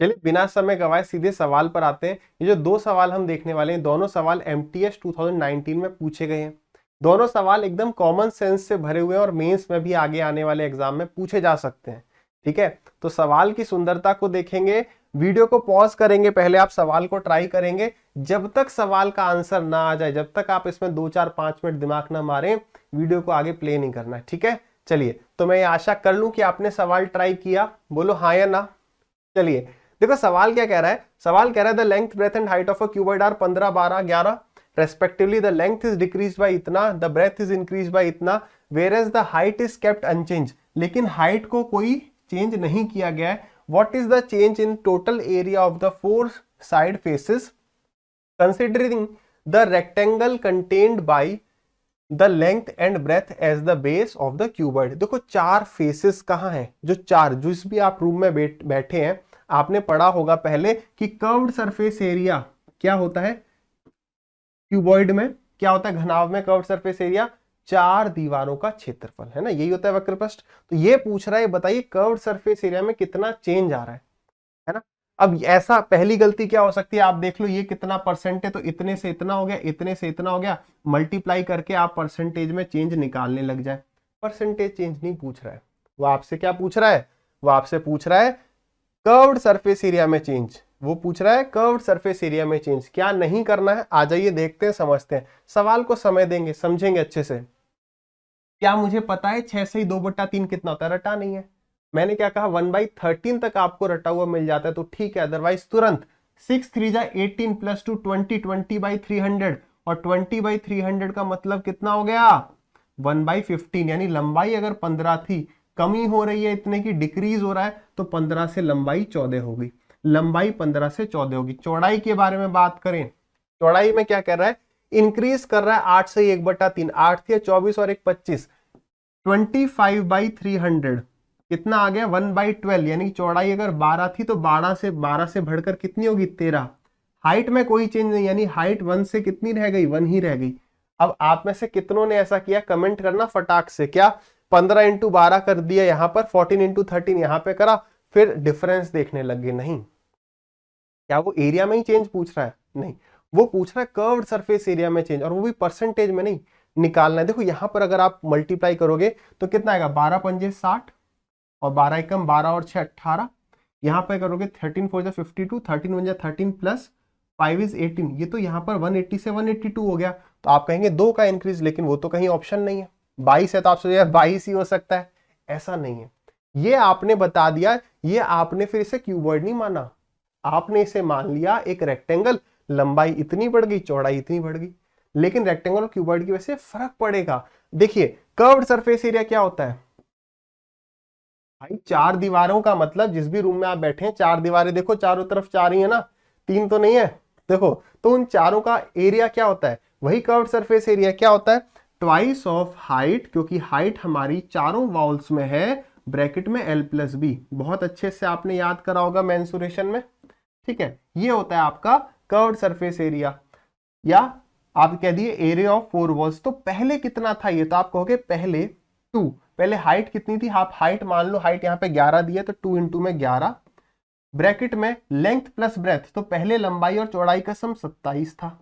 चलिए बिना समय गवाए सीधे सवाल पर आते हैं। ये जो दो सवाल हम देखने वाले हैं, दोनों सवाल एमटीएस 2019 में पूछे गए हैं। दोनों सवाल एकदम कॉमन सेंस से भरे हुए हैं और मेंस में भी आगे आने वाले एग्जाम में पूछे जा सकते हैं। ठीक है, तो सवाल की सुंदरता को देखेंगे, वीडियो को पॉज करेंगे, पहले आप सवाल को ट्राई करेंगे। जब तक सवाल का आंसर ना आ जाए, जब तक आप इसमें 2-4-5 मिनट दिमाग ना मारें, वीडियो को आगे प्ले नहीं करना है। ठीक है, चलिए तो मैं ये आशा कर लूं कि आपने सवाल ट्राई किया, बोलो हाँ या ना। चलिए देखो सवाल क्या कह रहा है। सवाल कह रहा है the length breadth and height of a cuboid are 15, 12, 11 respectively. The length is decrease by इतना, the breadth is increase by इतना, whereas the height is kept unchange. लेकिन हाइट को कोई चेंज नहीं किया गया है। What is the change in total area of the 4 side faces considering the rectangle contained by the length and breadth as the base of the cuboid. देखो 4 faces कहाँ हैं, जो 4 जिस भी आप रूम में बैठे हैं, आपने पढ़ा होगा पहले कि कर्व्ड सरफेस एरिया क्या होता है, क्यूबॉइड में क्या होता है, घनाभ में कर्व्ड सरफेस एरिया 4 दीवारों का क्षेत्रफल है ना, यही होता है वक्रपृष्ठ। तो ये पूछ रहा है, बताइए कर्व्ड सरफेस एरिया में कितना चेंज आ रहा है ना। अब ऐसा पहली गलती क्या हो सकती है, आप देख लो ये कितना परसेंट है, तो इतने से इतना हो गया, इतने से इतना हो गया, मल्टीप्लाई करके आप परसेंटेज में चेंज निकालने लग जाए। परसेंटेज चेंज नहीं पूछ रहा है, वो आपसे क्या पूछ रहा है, वो आपसे पूछ रहा है कर्व्ड सरफेस एरिया में चेंज। वो पूछ रहा है कर्व्ड सरफेस एरिया में चेंज। क्या नहीं करना है, आ जाइए देखते हैं, समझते हैं। सवाल को समय देंगे, समझेंगे अच्छे से। क्या मुझे पता है 6 से 2/3 कितना होता है, रटा नहीं है। मैंने क्या कहा 1/13 तक आपको रटा हुआ मिल जाता है तो ठीक है, अदरवाइज तुरंत 6 3 जा 18 + 2 20, 20/300 और 20/300 का मतलब कितना हो गया 1/15। यानी लंबाई अगर 15 थी, कमी हो रही है इतने की, डिक्रीज हो रहा है, तो 15 से लंबाई 14 होगी। लंबाई 15 से 14 होगी। चौड़ाई के बारे में बात करें, चौड़ाई में क्या कर रहा है, इंक्रीज कर रहा है 8 से 1/3। 8 थी 24 और 1 25, 25/300 कितना आ गया 1/12। यानी चौड़ाई अगर 12 थी तो 12 से बढ़कर कितनी होगी 13। हाइट में कोई चेंज नहीं, यानी हाइट 1 से कितनी रह गई, 1 ही रह गई। अब आप में से कितनों ने ऐसा किया, कमेंट करना फटाक से। क्या 15 × 12 कर दिया यहाँ पर, 14 × 13 यहाँ पे करा, फिर डिफरेंस देखने लग गए। नहीं, क्या वो एरिया में ही चेंज पूछ रहा है, नहीं, वो पूछ रहा है कर्व्ड सरफेस एरिया में चेंज, और वो भी परसेंटेज में नहीं, निकालना है। देखो यहां पर अगर आप मल्टीप्लाई करोगे तो कितना आएगा, 12 पंजे 60 और 12 एकम 12 और 6 18। यहां पर करोगे 13 4 52, 13 1 13 प्लस 5 इज 18। ये तो यहाँ पर 180 से 182 हो गया। तो आप कहेंगे 2 का इंक्रीज, लेकिन वो तो कहीं ऑप्शन नहीं है। 22 है तो आप सोचिए 22 ही हो सकता है, ऐसा नहीं है। ये आपने बता दिया, ये आपने फिर इसे क्यूबॉइड नहीं माना, आपने इसे मान लिया एक रेक्टेंगल। लंबाई इतनी बढ़ गई, चौड़ाई इतनी बढ़ गई, लेकिन रेक्टेंगल और क्यूबॉइड की वजह से फर्क पड़ेगा। देखिए कर्व्ड सरफेस एरिया क्या होता है भाई, 4 दीवारों का मतलब, जिस भी रूम में आप बैठे हैं 4 दीवारें, देखो चारों तरफ 4 ही है ना, 3 तो नहीं है। देखो तो उन चारों का एरिया क्या होता है, वही कर्व्ड सरफेस एरिया क्या होता है, ट्वाइस ऑफ हाइट, क्योंकि हाइट हमारी चारों वॉल्स में है, ब्रैकेट में L+B। बहुत अच्छे से आपने याद करा होगा मेंसुरेशन में। ठीक है, ये होता है आपका कर्व्ड सरफेस एरिया, या आप कह दिए एरिया ऑफ 4 वॉल्स। तो पहले कितना था ये, तो आप कहोगे पहले 2। पहले हाइट कितनी थी, आप हाइट मान लो, हाइट यहाँ पे 11 दी है तो 2 × में 11, ब्रैकेट में लेंथ प्लस ब्रेथ, तो पहले लंबाई और चौड़ाई का सम 27 था।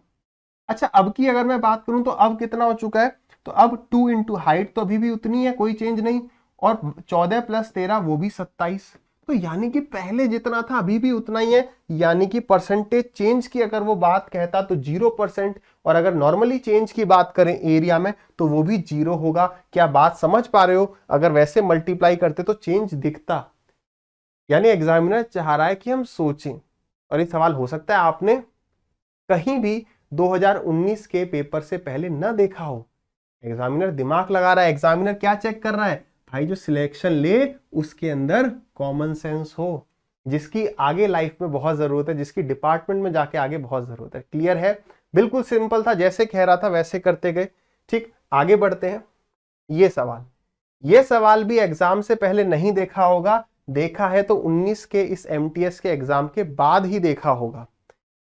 अच्छा अब की अगर मैं बात करूं तो अब कितना हो चुका है, तो अब 2 × हाइट तो अभी भी उतनी है, कोई चेंज नहीं, और 14 + 13 वो भी 27। तो यानी कि पहले जितना था अभी भी उतना ही है। यानी कि परसेंटेज चेंज की अगर वो बात कहता तो 0%, और अगर नॉर्मली चेंज की बात करें एरिया में तो वो भी 0 होगा। क्या बात समझ पा रहे हो, अगर वैसे मल्टीप्लाई करते तो चेंज दिखता। यानी एग्जामिनर चाह रहा है कि हम सोचें, और ये सवाल हो सकता है आपने कहीं भी 2019 के पेपर से पहले ना देखा हो। एग्जामिनर दिमाग लगा रहा है, एग्जामिनर क्या चेक कर रहा है भाई, जो सिलेक्शन ले उसके अंदर कॉमन सेंस हो, जिसकी आगे लाइफ में बहुत जरूरत है, जिसकी डिपार्टमेंट में जाके आगे बहुत जरूरत है। क्लियर है, बिल्कुल सिंपल था, जैसे कह रहा था वैसे करते गए। ठीक, आगे बढ़ते हैं। ये सवाल भी एग्जाम से पहले नहीं देखा होगा, देखा है तो 19 के इस एमटीएस के एग्जाम के बाद ही देखा होगा।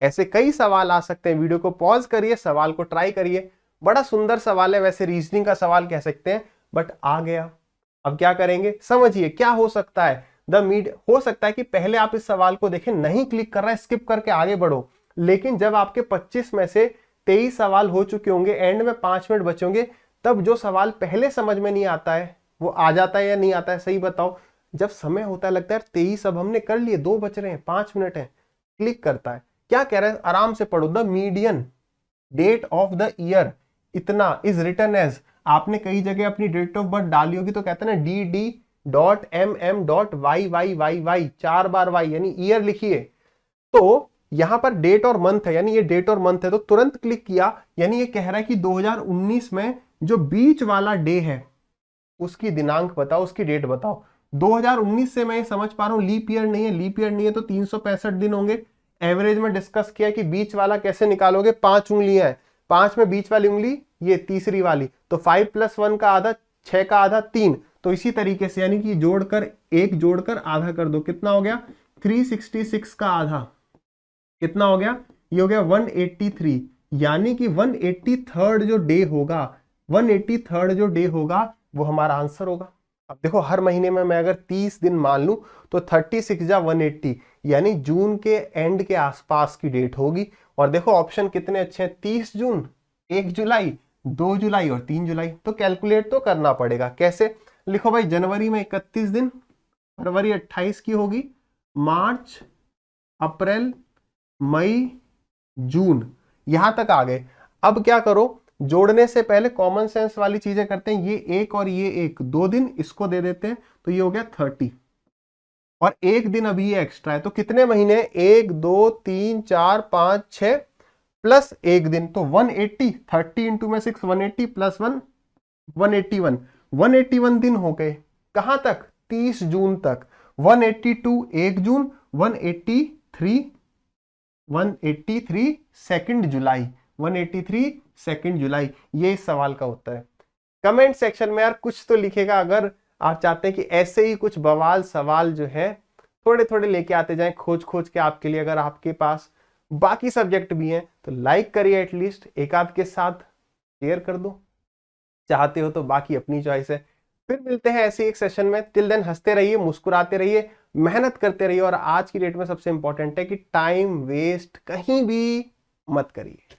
ऐसे कई सवाल आ सकते हैं, वीडियो को पॉज करिए, सवाल को ट्राई करिए। बड़ा सुंदर सवाल है, वैसे रीजनिंग का सवाल कह सकते हैं, बट आ गया। अब क्या करेंगे, समझिए क्या हो सकता है। हो सकता है कि पहले आप इस सवाल को देखें, नहीं क्लिक कर रहा है, स्किप करके आगे बढ़ो, लेकिन जब आपके 25 में से 23 सवाल हो चुके होंगे, एंड में 5 मिनट बचे होंगे, तब जो सवाल पहले समझ में नहीं आता है वो आ जाता है या नहीं आता है, सही बताओ। जब समय होता है लगता है 23 अब हमने कर लिए, 2 बच रहे हैं, 5 मिनट है, क्लिक करता है। क्या कह रहा है, आराम से पढ़ो। The median date of the year इतना इज रिटन एज, आपने कई जगह अपनी डेट ऑफ बर्थ डाली होगी तो कहते हैं ना DD.MM.YYYY, 4 बार Y यानी ईयर लिखिए। तो यहां पर डेट और मंथ है, यानी ये डेट और मंथ है, तो तुरंत क्लिक किया, यानी ये कह रहा है कि 2019 में जो बीच वाला डे है उसकी दिनांक बताओ, उसकी डेट बताओ। 2019 से मैं ये समझ पा रहा हूं लीप ईयर नहीं है, लीप ईयर नहीं है तो 365 दिन होंगे। एवरेज में डिस्कस किया कि बीच वाला कैसे निकालोगे, 5 उंगलियां हैं, 5 में बीच वाली उंगली ये तीसरी वाली, तो 5 + 1 का आधा, 6 का आधा 3, तो इसी तरीके से यानी कि जोड़कर, एक जोड़कर आधा कर दो, कितना हो गया 366 का आधा, कितना हो गया, ये हो गया 183, यानी कि 183rd जो डे होगा, 183rd जो डे होगा वो हमारा आंसर होगा। अब देखो हर महीने में मैं अगर 30 दिन मान लूं तो 36 जा 180, यानी जून के एंड के आसपास की डेट होगी। और देखो ऑप्शन कितने अच्छे हैं, 30 जून, 1 जुलाई, 2 जुलाई और 3 जुलाई। तो कैलकुलेट तो करना पड़ेगा, कैसे लिखो भाई, जनवरी में 31 दिन, फरवरी 28 की होगी, मार्च, अप्रैल, मई, जून, यहां तक आ गए। अब क्या करो, जोड़ने से पहले कॉमन सेंस वाली चीजें करते हैं, ये एक और ये एक, 2 दिन इसको दे देते हैं, तो ये हो गया 30, और 1 दिन अभी ये एक्स्ट्रा है, तो कितने महीने, 1 2 3 4 5 6 प्लस 1 दिन, तो 180, 30 इंटू में 6, 180 + 1 181, 181 दिन हो गए। कहां तक, 30 जून तक। 182 1 जून, 183 2 जुलाई, 183 2 जुलाई, ये इस सवाल का उत्तर है। कमेंट सेक्शन में यार कुछ तो लिखेगा, अगर आप चाहते हैं कि ऐसे ही कुछ बवाल सवाल जो है थोड़े थोड़े लेके आते जाएं, खोज खोज के आपके लिए। अगर आपके पास बाकी सब्जेक्ट भी हैं तो लाइक करिए, एटलीस्ट एक आध के साथ शेयर कर दो, चाहते हो तो बाकी अपनी चॉइस है। फिर मिलते हैं ऐसे एक सेशन में, टिल देन हंसते रहिए, मुस्कुराते रहिए, मेहनत करते रहिए, और आज की डेट में सबसे इंपॉर्टेंट है कि टाइम वेस्ट कहीं भी मत करिए।